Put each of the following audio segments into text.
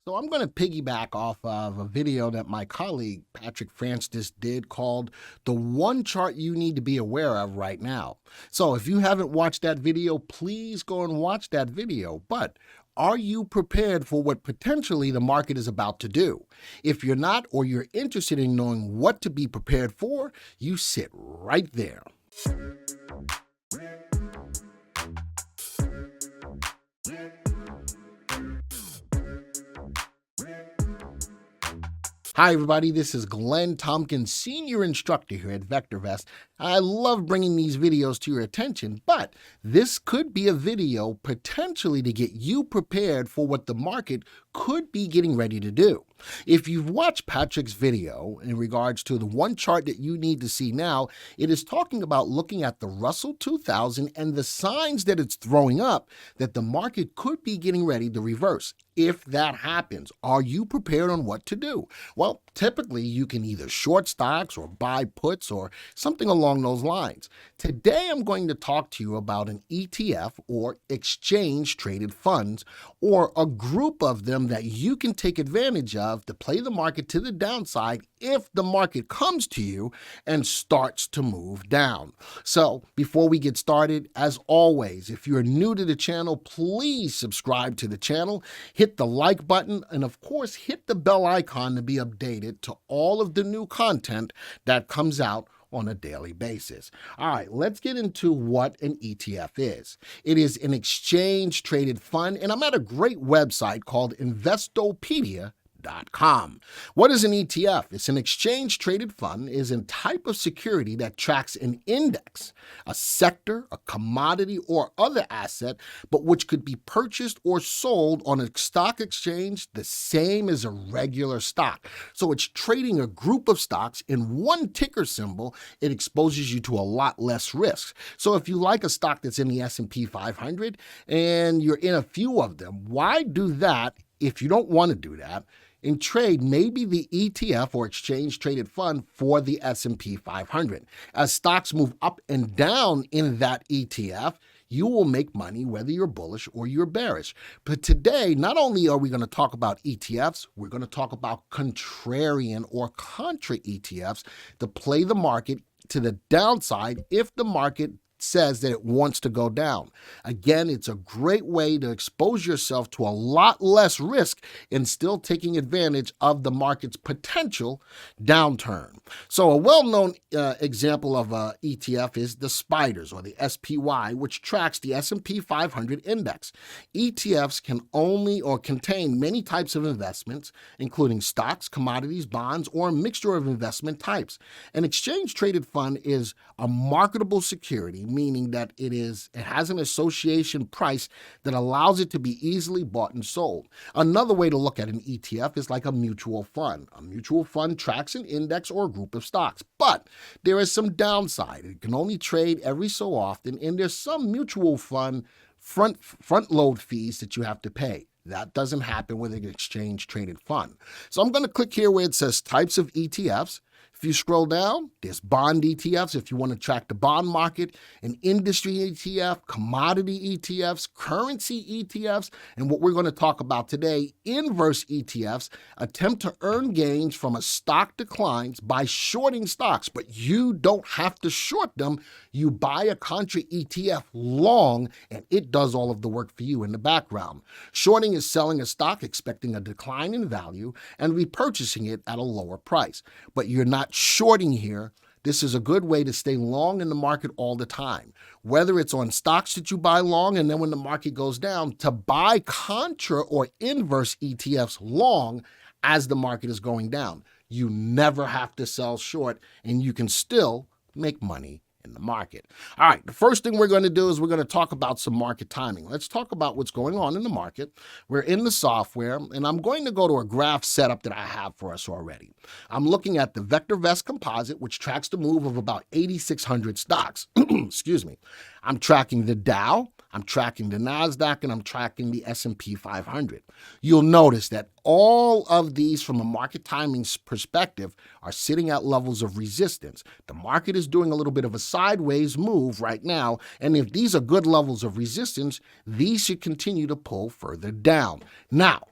So I'm going to piggyback off of a video that my colleague Patrick Francis did called The One Chart You Need to Be Aware of Right Now. So if you haven't watched that video, please go and watch that video. But are you prepared for what potentially the market is about to do? If you're not, or you're interested in knowing what to be prepared for, you sit right there. Hi everybody, this is Glenn Tompkins, Senior Instructor here at VectorVest. I love bringing these videos to your attention, but this could be a video potentially to get you prepared for what the market could be getting ready to do. If you've watched Patrick's video in regards to the one chart that you need to see now, it is talking about looking at the Russell 2000 and the signs that it's throwing up that the market could be getting ready to reverse. If that happens, are you prepared on what to do? Well, typically you can either short stocks or buy puts or something along those lines. Today I'm going to talk to you about an ETF or exchange traded funds, or a group of them that you can take advantage of to play the market to the downside if the market comes to you and starts to move down. So before we get started, as always, if you're new to the channel, please subscribe to the channel, hit the like button, and of course hit the bell icon to be updated to all of the new content that comes out on a daily basis. All right, let's get into what an ETF is. It is an exchange traded fund, and I'm at a great website called Investopedia.com. What is an ETF? It's an exchange traded fund, is a type of security that tracks an index, a sector, a commodity, or other asset, but which could be purchased or sold on a stock exchange the same as a regular stock. So it's trading a group of stocks in one ticker symbol. It exposes you to a lot less risk. So if you like a stock that's in the S&P 500 and you're in a few of them, why do that if you don't want to do that? And trade maybe the ETF or exchange traded fund for the S&P 500. As stocks move up and down in that ETF, you will make money whether you're bullish or you're bearish. But today, not only are we going to talk about ETFs, we're going to talk about contrarian or contra ETFs to play the market to the downside if the market says that it wants to go down. Again, it's a great way to expose yourself to a lot less risk and still taking advantage of the market's potential downturn. So a well-known example of a ETF is the SPDRs, or the SPY, which tracks the S&P 500 index. ETFs can only or contain many types of investments, including stocks, commodities, bonds, or a mixture of investment types. An exchange-traded fund is a marketable security, meaning that it has an association price that allows it to be easily bought and sold. Another way to look at an ETF is like a mutual fund. A mutual fund tracks an index or a group of stocks, but there is some downside. It can only trade every so often, and there's some mutual fund front load fees that you have to pay. That doesn't happen with an exchange traded fund. So I'm going to click here where it says types of ETFs. If you scroll down, there's bond ETFs if you want to track the bond market, an industry ETF, commodity ETFs, currency ETFs, and what we're going to talk about today, inverse ETFs, attempt to earn gains from a stock declines by shorting stocks, but you don't have to short them. You buy a Contra ETF long, and it does all of the work for you in the background. Shorting is selling a stock expecting a decline in value and repurchasing it at a lower price, but you're not shorting here. This is a good way to stay long in the market all the time. Whether it's on stocks that you buy long and then when the market goes down, to buy contra or inverse ETFs long as the market is going down. You never have to sell short, and you can still make money in the market. All right, the first thing we're going to do is we're going to talk about some market timing. Let's talk about what's going on in the market. We're in the software, and I'm going to go to a graph setup that I have for us already. I'm looking at the VectorVest composite, which tracks the move of about 8,600 stocks. Excuse me. I'm tracking the Dow, I'm tracking the NASDAQ, and I'm tracking the S&P 500. You'll notice that all of these, from a market timing perspective, are sitting at levels of resistance. The market is doing a little bit of a sideways move right now, and if these are good levels of resistance, these should continue to pull further down. Now,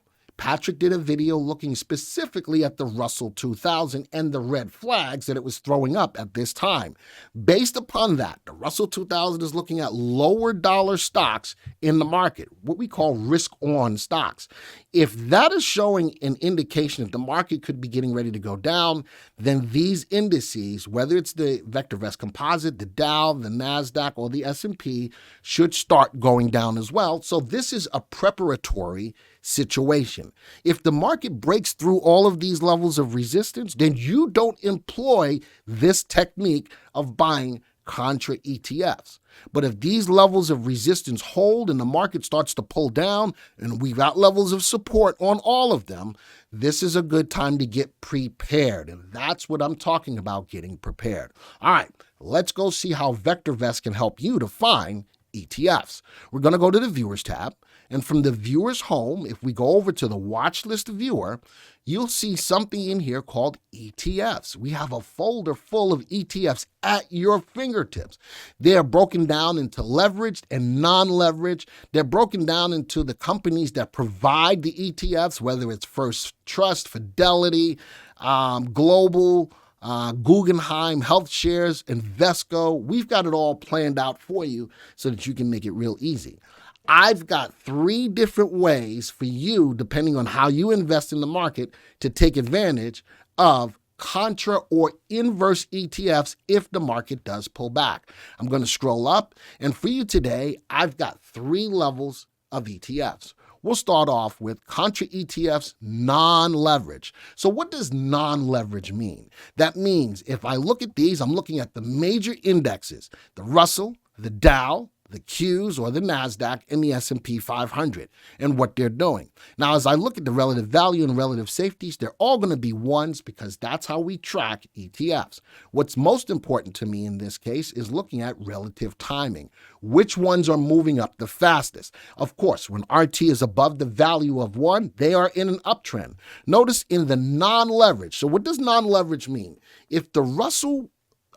Patrick did a video looking specifically at the Russell 2000 and the red flags that it was throwing up at this time. Based upon that, the Russell 2000 is looking at lower dollar stocks in the market, what we call risk-on stocks. If that is showing an indication that the market could be getting ready to go down, then these indices, whether it's the VectorVest composite, the Dow, the NASDAQ, or the S&P, should start going down as well. So this is a preparatory situation. If the market breaks through all of these levels of resistance, then you don't employ this technique of buying Contra ETFs. But if these levels of resistance hold and the market starts to pull down and we've got levels of support on all of them, this is a good time to get prepared. And that's what I'm talking about, getting prepared. All right, let's go see how VectorVest can help you to find ETFs. We're going to go to the Viewers tab. And from the Viewers home, if we go over to the Watch List Viewer, you'll see something in here called ETFs. We have a folder full of ETFs at your fingertips. They are broken down into leveraged and non-leveraged. They're broken down into the companies that provide the ETFs, whether it's First Trust, Fidelity, Global, Guggenheim, Health Shares, Invesco. We've got it all planned out for you so that you can make it real easy. I've got 3 different ways for you, depending on how you invest in the market, to take advantage of contra or inverse ETFs if the market does pull back. I'm going to scroll up, and for you today, I've got 3 levels of ETFs. We'll start off with Contra ETFs non-leverage. So what does non-leverage mean? That means if I look at these, I'm looking at the major indexes, the Russell, the Dow, the Qs or the NASDAQ, and the S&P 500 and what they're doing. Now, as I look at the relative value and relative safeties, they're all going to be ones because that's how we track ETFs. What's most important to me in this case is looking at relative timing. Which ones are moving up the fastest? Of course, when RT is above the value of 1, they are in an uptrend. Notice in the non-leverage. So what does non-leverage mean? If the Russell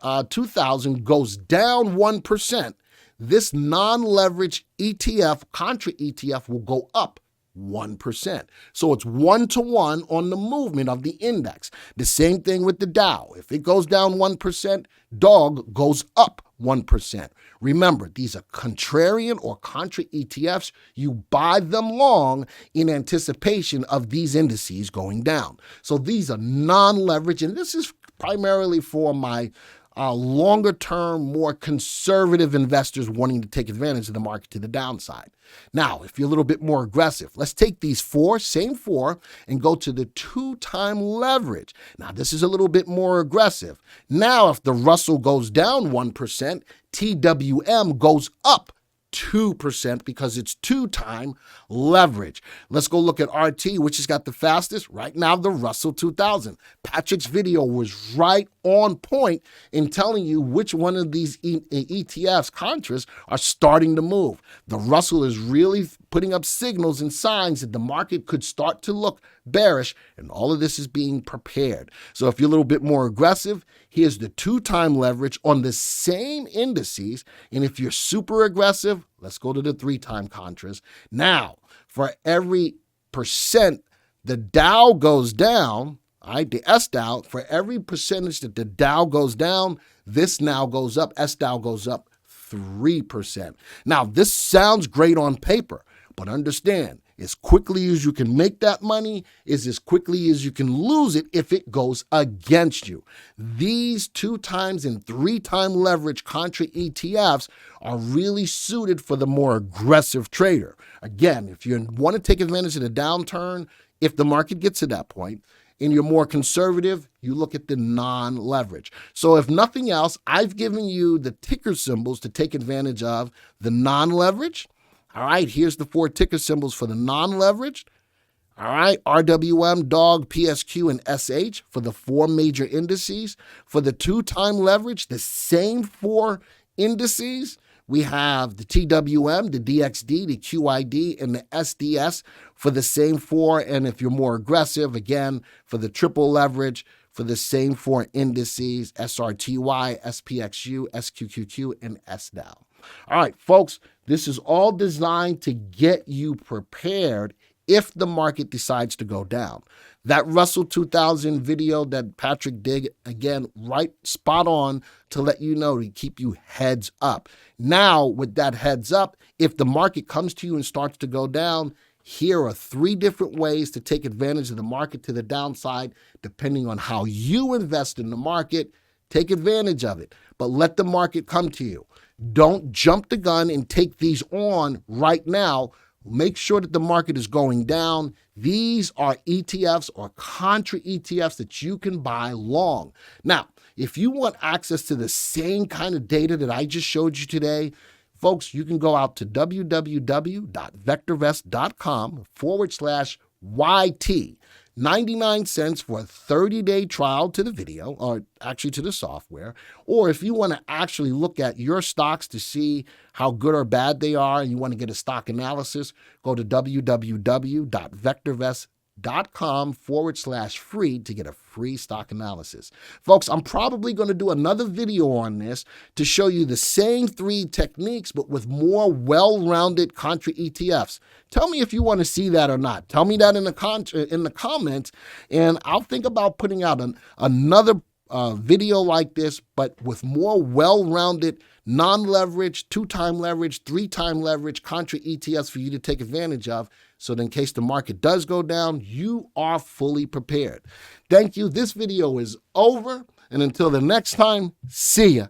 2000 goes down 1%, this non-leveraged ETF, Contra ETF, will go up 1%. So it's 1-to-1 on the movement of the index. The same thing with the Dow. If it goes down 1%, dog goes up 1%. Remember, these are contrarian or Contra ETFs. You buy them long in anticipation of these indices going down. So these are non-leveraged, and this is primarily for my longer term, more conservative investors wanting to take advantage of the market to the downside. Now, if you're a little bit more aggressive, let's take these same four, and go to the 2-time leverage. Now, this is a little bit more aggressive. Now, if the Russell goes down 1%, TWM goes up 2% because it's 2-time leverage. Let's go look at RT, which has got the fastest. Right now, the Russell 2000. Patrick's video was right on point in telling you which one of these ETFs, contras, are starting to move. The Russell is really putting up signals and signs that the market could start to look bearish, and all of this is being prepared. So if you're a little bit more aggressive, here's the 2-time leverage on the same indices. And if you're super aggressive, let's go to the 3-time contras. Now, for every percent the Dow goes down, the S-Dow, for every percentage that the Dow goes down, this now goes up, S-Dow goes up 3%. Now, this sounds great on paper, but understand, as quickly as you can make that money is as quickly as you can lose it if it goes against you. These 2-times and 3-time leverage Contra ETFs are really suited for the more aggressive trader. Again, if you want to take advantage of the downturn, if the market gets to that point, and you're more conservative, you look at the non-leverage. So if nothing else, I've given you the ticker symbols to take advantage of the non-leverage. All right, here's the 4 ticker symbols for the non-leveraged. All right, RWM, DOG, PSQ, and SH for the 4 major indices. For the 2-time leverage, the same 4 indices. We have the TWM, the DXD, the QID, and the SDS for the same 4. And if you're more aggressive, again, for the triple leverage, for the same 4 indices, SRTY, SPXU, SQQQ, and SDOW. All right, folks, this is all designed to get you prepared if the market decides to go down. That Russell 2000 video that Patrick did, again, right spot on to let you know, to keep you heads up. Now, with that heads up, if the market comes to you and starts to go down, here are 3 different ways to take advantage of the market to the downside, depending on how you invest in the market. Take advantage of it, but let the market come to you. Don't jump the gun and take these on right now. Make sure that the market is going down. These are ETFs or Contra ETFs that you can buy long. Now, if you want access to the same kind of data that I just showed you today, folks, you can go out to www.vectorvest.com/YT. 99 cents for a 30-day trial to the video, or actually to the software. Or if you want to actually look at your stocks to see how good or bad they are and you want to get a stock analysis, go to www.vectorvest.com/free to get a free stock analysis. Folks, I'm probably going to do another video on this to show you the same 3 techniques, but with more well-rounded Contra ETFs. Tell me if you want to see that or not. Tell me that in the comments, and I'll think about putting out another video like this, but with more well-rounded, non-leverage, 2-time leverage, 3-time leverage Contra ETFs for you to take advantage of, so that in case the market does go down, you are fully prepared. Thank you. This video is over, and until the next time, see ya.